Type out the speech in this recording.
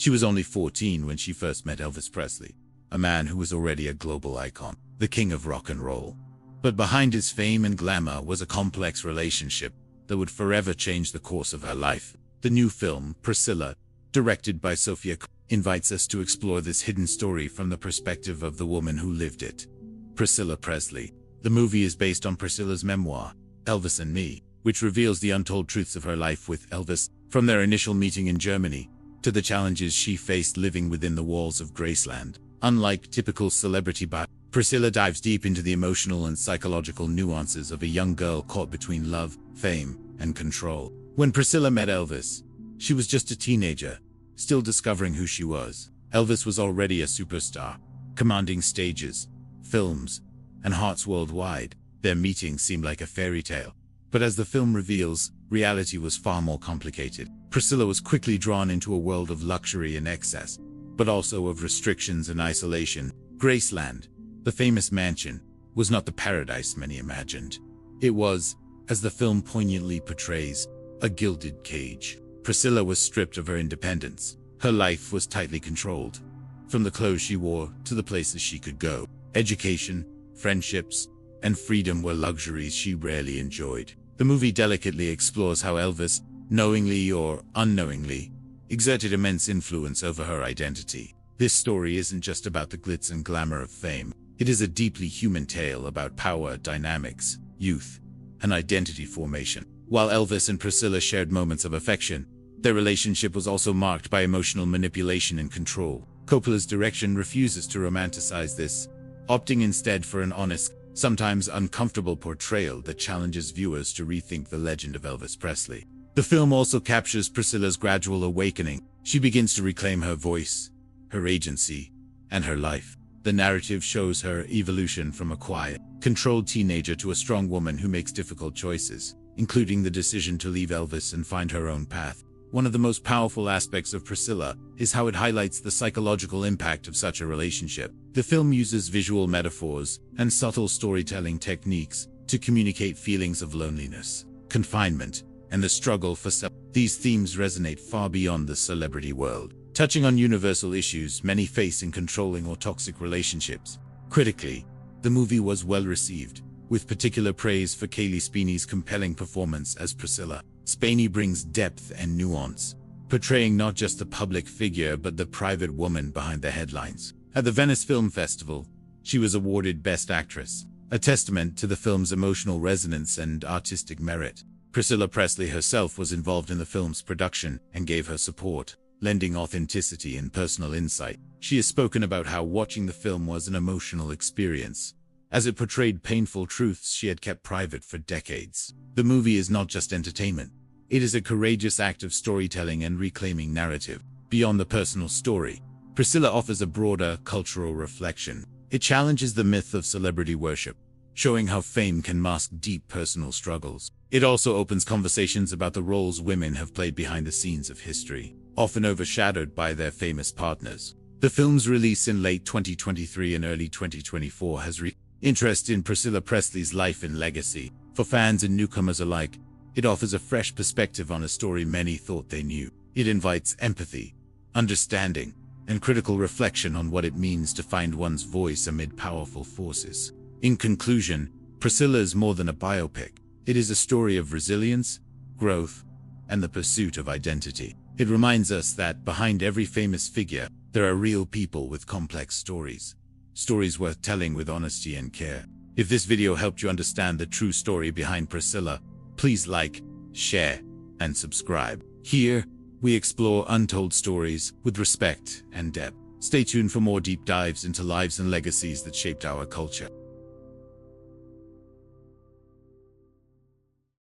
She was only 14 when she first met Elvis Presley, a man who was already a global icon, the king of rock and roll. But behind his fame and glamour was a complex relationship that would forever change the course of her life. The new film, Priscilla, directed by Sofia Coppola, invites us to explore this hidden story from the perspective of the woman who lived it. Priscilla Presley. The movie is based on Priscilla's memoir, Elvis and Me, which reveals the untold truths of her life with Elvis, from their initial meeting in Germany, to the challenges she faced living within the walls of Graceland. Unlike typical celebrity biopics, Priscilla dives deep into the emotional and psychological nuances of a young girl caught between love, fame, and control. When Priscilla met Elvis, she was just a teenager, still discovering who she was. Elvis was already a superstar, commanding stages, films, and hearts worldwide. Their meeting seemed like a fairy tale. But as the film reveals, reality was far more complicated. Priscilla was quickly drawn into a world of luxury and excess, but also of restrictions and isolation. Graceland, the famous mansion, was not the paradise many imagined. It was, as the film poignantly portrays, a gilded cage. Priscilla was stripped of her independence. Her life was tightly controlled. From the clothes she wore to the places she could go. Education, friendships, and freedom were luxuries she rarely enjoyed. The movie delicately explores how Elvis, knowingly or unknowingly, exerted immense influence over her identity. This story isn't just about the glitz and glamour of fame. It is a deeply human tale about power dynamics, youth, and identity formation. While Elvis and Priscilla shared moments of affection, their relationship was also marked by emotional manipulation and control. Coppola's direction refuses to romanticize this, opting instead for an honest, sometimes uncomfortable portrayal that challenges viewers to rethink the legend of Elvis Presley. The film also captures Priscilla's gradual awakening. She begins to reclaim her voice, her agency, and her life. The narrative shows her evolution from a quiet, controlled teenager to a strong woman who makes difficult choices, including the decision to leave Elvis and find her own path. One of the most powerful aspects of Priscilla is how it highlights the psychological impact of such a relationship. The film uses visual metaphors and subtle storytelling techniques to communicate feelings of loneliness, confinement, and the struggle for self. These themes resonate far beyond the celebrity world, touching on universal issues many face in controlling or toxic relationships. Critically, the movie was well received, with particular praise for Kaylee Spiney's compelling performance as Priscilla. Spiney brings depth and nuance, portraying not just the public figure but the private woman behind the headlines. At the Venice Film Festival, she was awarded Best Actress, a testament to the film's emotional resonance and artistic merit. Priscilla Presley herself was involved in the film's production and gave her support, lending authenticity and personal insight. She has spoken about how watching the film was an emotional experience, as it portrayed painful truths she had kept private for decades. The movie is not just entertainment. It is a courageous act of storytelling and reclaiming narrative. Beyond the personal story, Priscilla offers a broader cultural reflection. It challenges the myth of celebrity worship, showing how fame can mask deep personal struggles. It also opens conversations about the roles women have played behind the scenes of history, often overshadowed by their famous partners. The film's release in late 2023 and early 2024 has interest in Priscilla Presley's life and legacy. For fans and newcomers alike, it offers a fresh perspective on a story many thought they knew. It invites empathy, understanding, and critical reflection on what it means to find one's voice amid powerful forces. In conclusion, Priscilla is more than a biopic. It is a story of resilience, growth, and the pursuit of identity. It reminds us that behind every famous figure, there are real people with complex stories. Stories worth telling with honesty and care. If this video helped you understand the true story behind Priscilla, please like, share, and subscribe. Here, we explore untold stories with respect and depth. Stay tuned for more deep dives into lives and legacies that shaped our culture.